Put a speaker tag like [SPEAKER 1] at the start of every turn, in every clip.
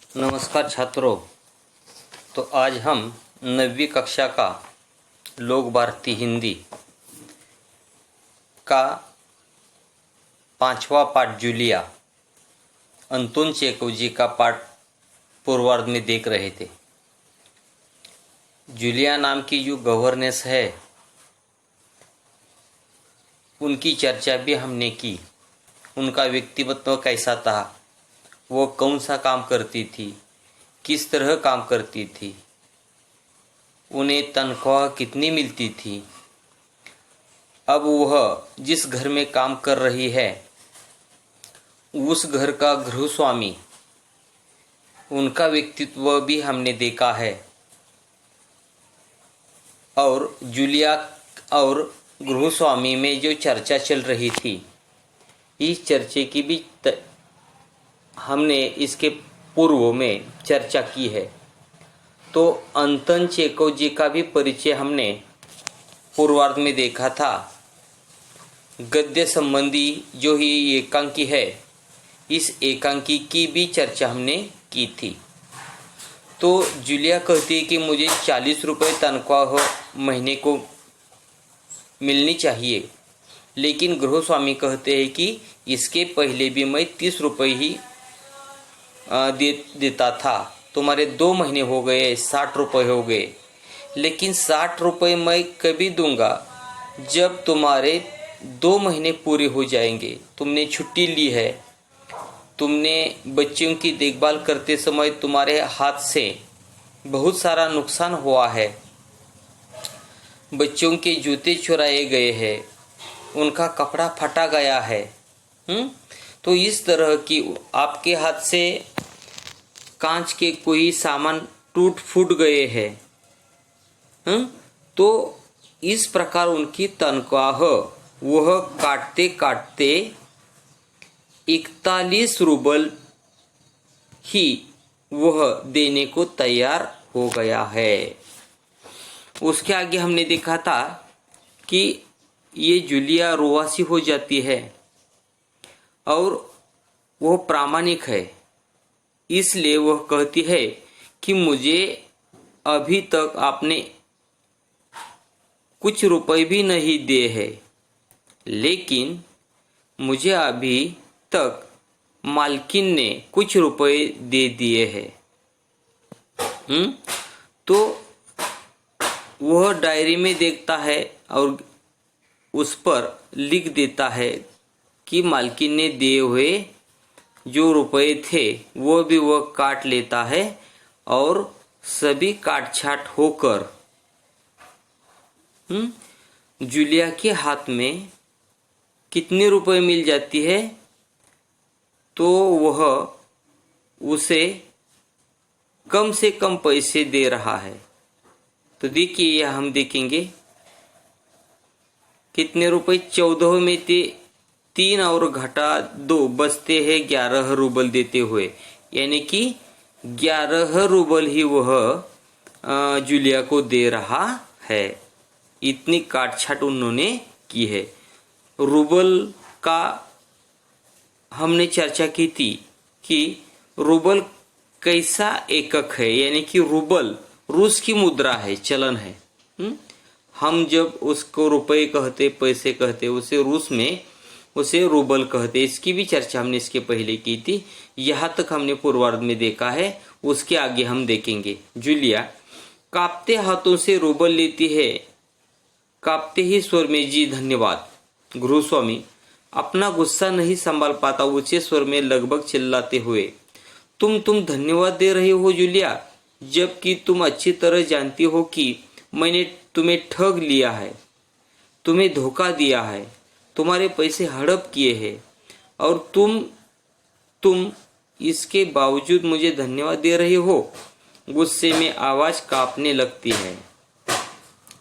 [SPEAKER 1] नमस्कार छात्रों। तो आज हम 9वीं कक्षा का लोक भारती हिंदी का 5वां पाठ जूलिया अंतोन चेखव जी का पाठ पूर्वार्ध में देख रहे थे। जूलिया नाम की जो गवर्नेंस है उनकी चर्चा भी हमने की। उनका व्यक्तित्व कैसा था, वो कौन सा काम करती थी, किस तरह काम करती थी, उन्हें तनख्वाह कितनी मिलती थी। अब वह जिस घर में काम कर रही है उस घर का गृहस्वामी, उनका व्यक्तित्व भी हमने देखा है। और जूलिया और गृहस्वामी में जो चर्चा चल रही थी, इस चर्चे की भी हमने इसके पूर्व में चर्चा की है। तो अंतोन चेखव जी का भी परिचय हमने पूर्वार्ध में देखा था। गद्य संबंधी जो ही एकांकी है, इस एकांकी की भी चर्चा हमने की थी। तो जूलिया कहती है कि मुझे 40 रुपये तनख्वाह महीने को मिलनी चाहिए, लेकिन गृहस्वामी कहते हैं कि इसके पहले भी मैं 30 रुपये ही देता था। तुम्हारे 2 महीने हो गए, 60 रुपये हो गए, लेकिन 60 रुपये मैं कभी दूंगा जब तुम्हारे 2 महीने पूरे हो जाएंगे। तुमने छुट्टी ली है, तुमने बच्चों की देखभाल करते समय तुम्हारे हाथ से बहुत सारा नुकसान हुआ है, बच्चों के जूते चुराए गए हैं, उनका कपड़ा फटा गया है। तो इस तरह की आपके हाथ से कांच के कोई सामान टूट फूट गए हैं, तो इस प्रकार उनकी तनख्वाह वह काटते काटते 41 रूबल ही वह देने को तैयार हो गया है। उसके आगे हमने देखा था कि ये जूलिया रुवासी हो जाती है और वह प्रामाणिक है, इसलिए वह कहती है कि मुझे अभी तक आपने कुछ रुपए भी नहीं दिए हैं, लेकिन मुझे अभी तक मालकिन ने कुछ रुपए दे दिए हैं। तो वह डायरी में देखता है और उस पर लिख देता है कि मालकिन ने दिए हुए जो रुपए थे वो भी वह काट लेता है और सभी काट छाट होकर जूलिया के हाथ में कितने रुपए मिल जाती है, तो वह उसे कम से कम पैसे दे रहा है। तो देखिए यह हम देखेंगे कितने रुपए, 14 में 3 और घटा 2 बचते हैं 11 रूबल देते हुए, यानी कि 11 रूबल ही वह जूलिया को दे रहा है। इतनी काट छाट उन्होंने की है। रूबल का हमने चर्चा की थी कि रूबल कैसा एकक है, यानी कि रूबल रूस की मुद्रा है, चलन है। हम जब उसको रुपए कहते, पैसे कहते, उसे रूस में उसे रूबल कहते। इसकी भी चर्चा हमने इसके पहले की थी। यहाँ तक हमने पूर्वार्ध में देखा है, उसके आगे हम देखेंगे। जूलिया कांपते हाथों से रूबल लेती है, कांपते ही स्वर में जी धन्यवाद। गृहस्वामी अपना गुस्सा नहीं संभाल पाता, ऊंचे स्वर में लगभग चिल्लाते हुए, तुम धन्यवाद दे रहे हो जूलिया, जबकि तुम अच्छी तरह जानती हो कि मैंने तुम्हें ठग लिया है, तुम्हें धोखा दिया है, तुम्हारे पैसे हड़प किए हैं, और तुम इसके बावजूद मुझे धन्यवाद दे रहे हो। गुस्से में आवाज कांपने लगती है।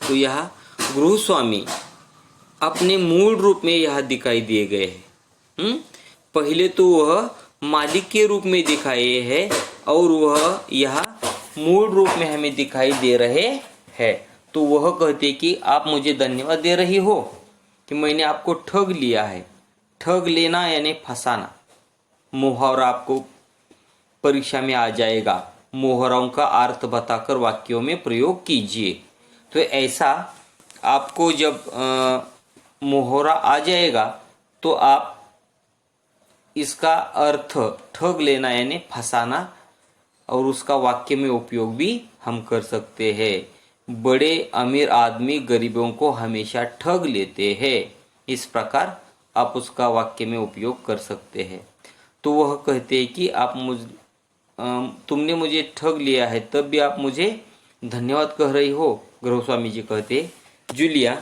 [SPEAKER 1] तो यह गृहस्वामी अपने मूल रूप में यह दिखाई दिए गए हैं। पहले तो वह मालिक के रूप में दिखाए हैं और वह यह मूल रूप में हमें दिखाई दे रहे हैं। तो वह कहते कि आप मुझे धन्यवाद दे रही हो कि मैंने आपको ठग लिया है। ठग लेना यानी फंसाना, मुहावरा आपको परीक्षा में आ जाएगा। मोहराओं का अर्थ बताकर वाक्यों में प्रयोग कीजिए। तो ऐसा आपको जब मोहरा आ जाएगा तो आप इसका अर्थ ठग लेना यानी फंसाना और उसका वाक्य में उपयोग भी हम कर सकते हैं। बड़े अमीर आदमी गरीबों को हमेशा ठग लेते हैं। इस प्रकार आप उसका वाक्य में उपयोग कर सकते हैं। तो वह कहते हैं कि तुमने मुझे ठग लिया है, तब भी आप मुझे धन्यवाद कह रही हो। गृहस्वामी जी कहते, जूलिया,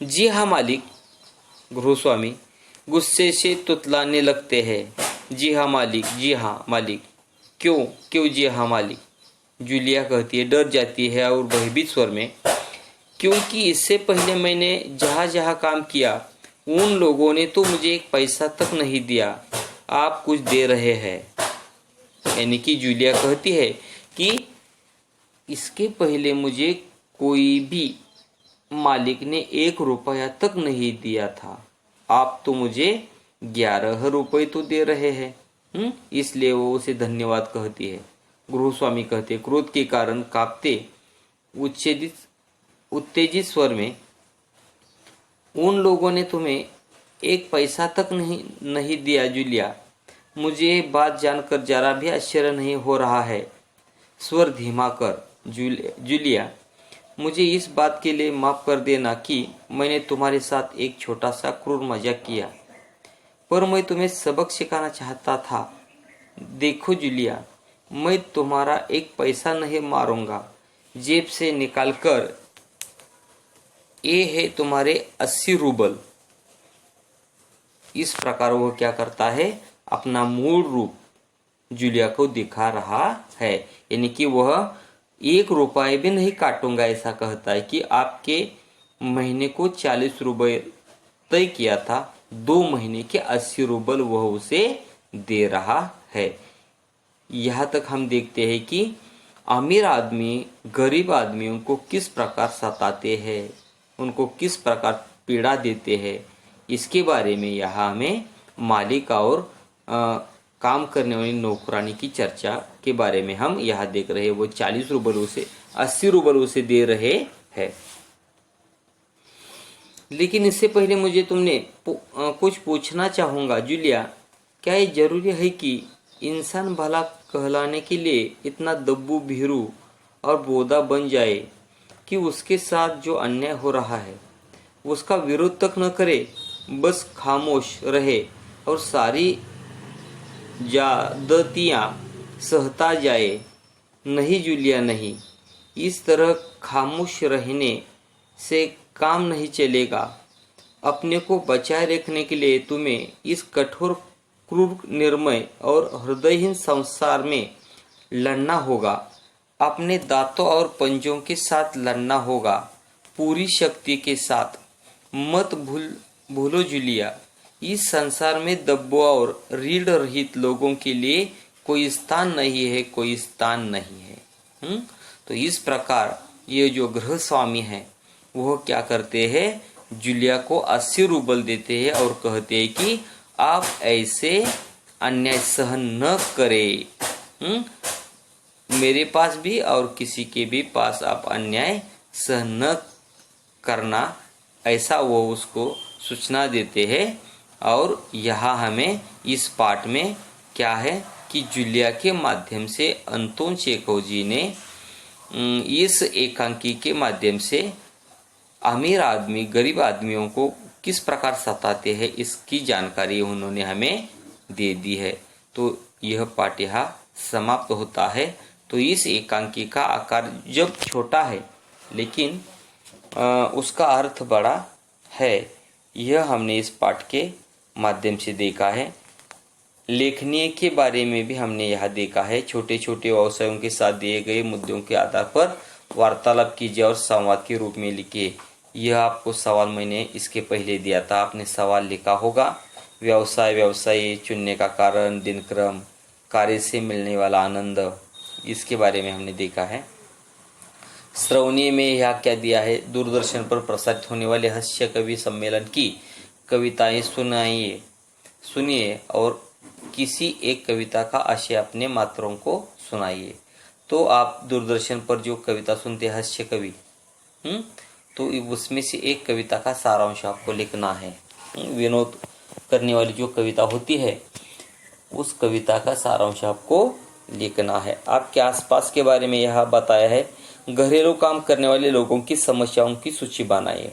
[SPEAKER 1] जी हाँ मालिक। गृहस्वामी गुस्से से तुतलाने लगते हैं। जी हाँ मालिक, जी हाँ मालिक। क्यों क्यों जी हाँ मालिक? जूलिया कहती है, डर जाती है और भयभीत स्वर में, क्योंकि इससे पहले मैंने जहाँ जहाँ काम किया उन लोगों ने तो मुझे एक पैसा तक नहीं दिया। आप कुछ दे रहे हैं। यानी कि जूलिया कहती है कि इसके पहले मुझे कोई भी मालिक ने 1 रुपया तक नहीं दिया था। आप तो मुझे 11 रुपये तो दे रहे हैं। इसलिए वो उसे धन्यवाद कहती है। गृहस्वामी कहते, क्रोध के कारण कांपते उत्तेजित स्वर में, उन लोगों ने तुम्हें 1 पैसा तक नहीं दिया जूलिया। मुझे ये बात जानकर जरा भी आश्चर्य नहीं हो रहा है। स्वर धीमा कर, जूलिया, मुझे इस बात के लिए माफ कर देना कि मैंने तुम्हारे साथ एक छोटा सा क्रूर मजाक किया, पर मैं तुम्हें सबक सिखाना चाहता था। देखो जूलिया, मैं तुम्हारा 1 पैसा नहीं मारूंगा। जेब से निकालकर ये है तुम्हारे 80 रूबल। इस प्रकार वह क्या करता है, अपना मूल रूप जूलिया को दिखा रहा है। यानी कि वह 1 रुपये भी नहीं काटूंगा, ऐसा कहता है कि आपके महीने को 40 रुपये तय किया था, 2 महीने के 80 रूबल वह उसे दे रहा है। यहाँ तक हम देखते हैं कि अमीर आदमी गरीब आदमियों को किस प्रकार सताते हैं, उनको किस प्रकार पीड़ा देते हैं, इसके बारे में यहाँ हमें मालिक और काम करने वाली नौकरानी की चर्चा के बारे में हम यहाँ देख रहे हैं। वो 40 रूबल उसे 80 रूबल उसे दे रहे हैं। लेकिन इससे पहले मुझे तुमने कुछ पूछना चाहूँगा जूलिया, क्या ये जरूरी है कि इंसान भला कहलाने के लिए इतना दब्बू भीरू और बोधा बन जाए कि उसके साथ जो अन्याय हो रहा है उसका विरोध तक न करे, बस खामोश रहे और सारी ज्यादतियाँ सहता जाए? नहीं जूलिया, नहीं। इस तरह खामोश रहने से काम नहीं चलेगा। अपने को बचाए रखने के लिए तुम्हें इस कठोर, क्रूर, निर्मय और हृदयहीन संसार में लड़ना होगा। अपने दांतों और पंजों के साथ लड़ना होगा, पूरी शक्ति के साथ। मत भूलो जूलिया, इस संसार में दब्बों और रीढ़ रहित लोगों के लिए कोई स्थान नहीं है, कोई स्थान नहीं है। तो इस प्रकार ये जो गृहस्वामी है वह क्या करते हैं, जूलिया को 80 रूबल देते हैं और कहते हैं कि आप ऐसे अन्याय सहन न करें। मेरे पास भी और किसी के भी पास आप अन्याय सहन न करना, ऐसा वो उसको सूचना देते हैं। और यहाँ हमें इस पाठ में क्या है कि जूलिया के माध्यम से अंतोन चेखव जी ने इस एकांकी के माध्यम से अमीर आदमी गरीब आदमियों को किस प्रकार सताते हैं इसकी जानकारी उन्होंने हमें दे दी है। तो यह पाठ यहाँ समाप्त होता है। तो इस एकांकी का आकार जब छोटा है लेकिन उसका अर्थ बड़ा है, यह हमने इस पाठ के माध्यम से देखा है। लेखनीय के बारे में भी हमने यह देखा है। छोटे छोटे व्यवसायों के साथ दिए गए मुद्दों के आधार पर वार्तालाप कीजिए और संवाद के रूप में लिखिए। यह आपको सवाल मैंने इसके पहले दिया था, आपने सवाल लिखा होगा। व्यवसाय चुनने का कारण, दिनक्रम, कार्य से मिलने वाला आनंद, इसके बारे में हमने देखा है। श्रवणीय में यह क्या दिया है, दूरदर्शन पर प्रसारित होने वाले हास्य कवि सम्मेलन की कविताएं सुनिए और किसी एक कविता का आशय अपने मात्रों को सुनाइए। तो आप दूरदर्शन पर जो कविता सुनते हैं हास्य कवि, तो उसमें से एक कविता का सारांश आपको लिखना है। विनोद करने वाली जो कविता होती है उस कविता का सारांश आपको लिखना है। आपके आसपास के बारे में यह बताया है। घरेलू काम करने वाले लोगों की समस्याओं की सूची बनाइए।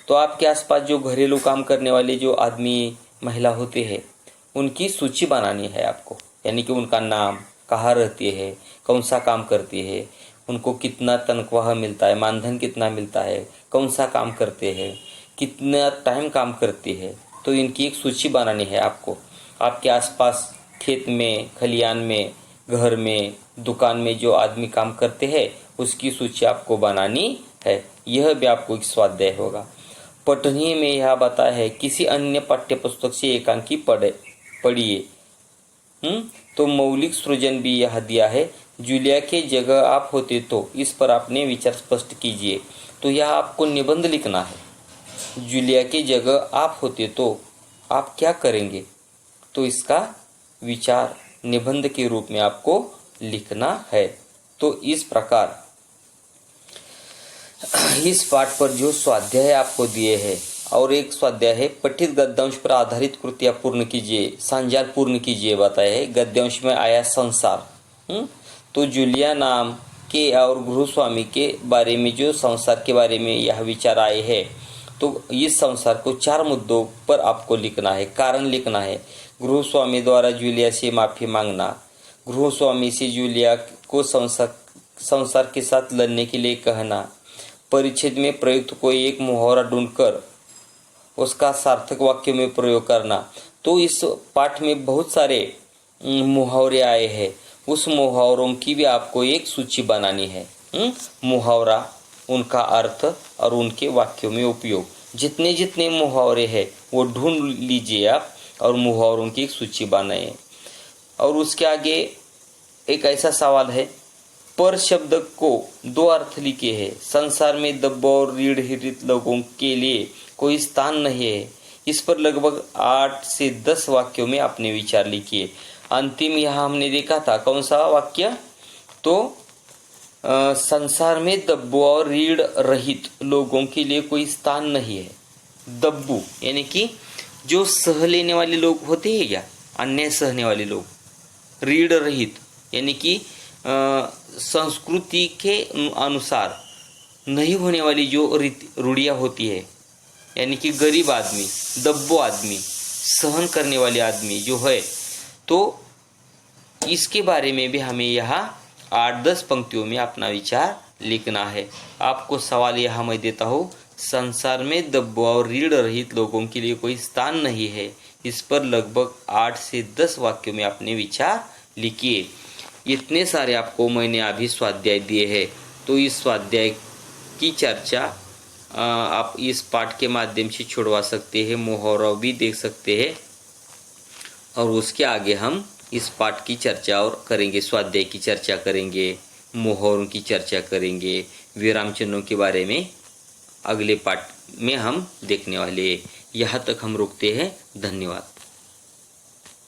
[SPEAKER 1] तो आपके आसपास जो घरेलू काम करने वाले जो आदमी महिला होते हैं उनकी सूची बनानी है आपको, यानी कि उनका नाम, कहाँ रहती है, कौन सा काम करती है, उनको कितना तनख्वाह मिलता है, मानधन कितना मिलता है, कौन सा काम करते हैं, कितना टाइम काम करती है। तो इनकी एक सूची बनानी है आपको। आपके आसपास खेत में, खलियान में, घर में, दुकान में जो आदमी काम करते हैं उसकी सूची आपको बनानी है। यह भी आपको एक स्वाध्याय होगा। पठनीय में यह बताया है किसी अन्य पाठ्य पुस्तक से एकांकी पढ़िए। तो मौलिक सृजन भी यह दिया है। जूलिया के जगह आप होते तो, इस पर अपने विचार स्पष्ट कीजिए। तो यह आपको निबंध लिखना है। जूलिया के जगह आप होते तो आप क्या करेंगे, तो इसका विचार निबंध के रूप में आपको लिखना है। तो इस प्रकार इस पाठ पर जो स्वाध्याय आपको दिए हैं, और एक स्वाध्याय है पठित गद्यांश पर आधारित कृतियां पूर्ण कीजिए, सांजाल पूर्ण कीजिए बताया है। गद्यांश में आया संसार। तो जूलिया नाम के और गृहस्वामी के बारे में जो संसार के बारे में यह विचार आए हैं, तो इस संसार को 4 मुद्दों पर आपको लिखना है। कारण लिखना है। गृहस्वामी द्वारा जूलिया से माफी मांगना, गृहस्वामी से जूलिया को संसार के साथ लड़ने के लिए कहना, परिच्छेद में प्रयुक्त कोई एक मुहावरा ढूंढकर उसका सार्थक वाक्य में प्रयोग करना। तो इस पाठ में बहुत सारे मुहावरे आए हैं, उस मुहावरों की भी आपको एक सूची बनानी है। मुहावरा, उनका अर्थ और उनके वाक्यों में उपयोग, जितने जितने मुहावरे हैं वो ढूंढ लीजिए आप और मुहावरों की एक सूची बनाइए। और उसके आगे एक ऐसा सवाल है, पर शब्द को 2 अर्थ लिखे हैं। संसार में दब्बो और रीढ़ हिडित लोगों के लिए कोई स्थान नहीं है। इस पर लगभग 8 से 10 वाक्यों में अपने विचार लिखिए। अंतिम यहाँ हमने देखा था कौन सा वाक्य, तो संसार में दब्बू और रीढ़ रहित लोगों के लिए कोई स्थान नहीं है। दब्बू यानी कि जो सह लेने वाले लोग होते हैं, क्या अन्याय सहने वाले लोग। रीढ़ रहित यानी कि संस्कृति के अनुसार नहीं होने वाली जो रूढ़ियाँ होती है, यानी कि गरीब आदमी, दब्बो आदमी, सहन करने वाले आदमी जो है, तो इसके बारे में भी हमें यहाँ 8-10 पंक्तियों में अपना विचार लिखना है। आपको सवाल यहाँ मैं देता हूँ, संसार में दब्बो और रीढ़ रहित लोगों के लिए कोई स्थान नहीं है। इस पर लगभग 8 से 10 वाक्यों में अपने विचार लिखिए। इतने सारे आपको मैंने अभी स्वाध्याय दिए हैं। तो इस स्वाध्याय की चर्चा आप इस पाठ के माध्यम से छुड़वा सकते हैं, मुहावरा भी देख सकते हैं, और उसके आगे हम इस पाठ की चर्चा और करेंगे, स्वाध्याय की चर्चा करेंगे, मुहावरों की चर्चा करेंगे, विराम चिन्हों के बारे में अगले पाठ में हम देखने वाले हैं। यहाँ तक हम रुकते हैं। धन्यवाद।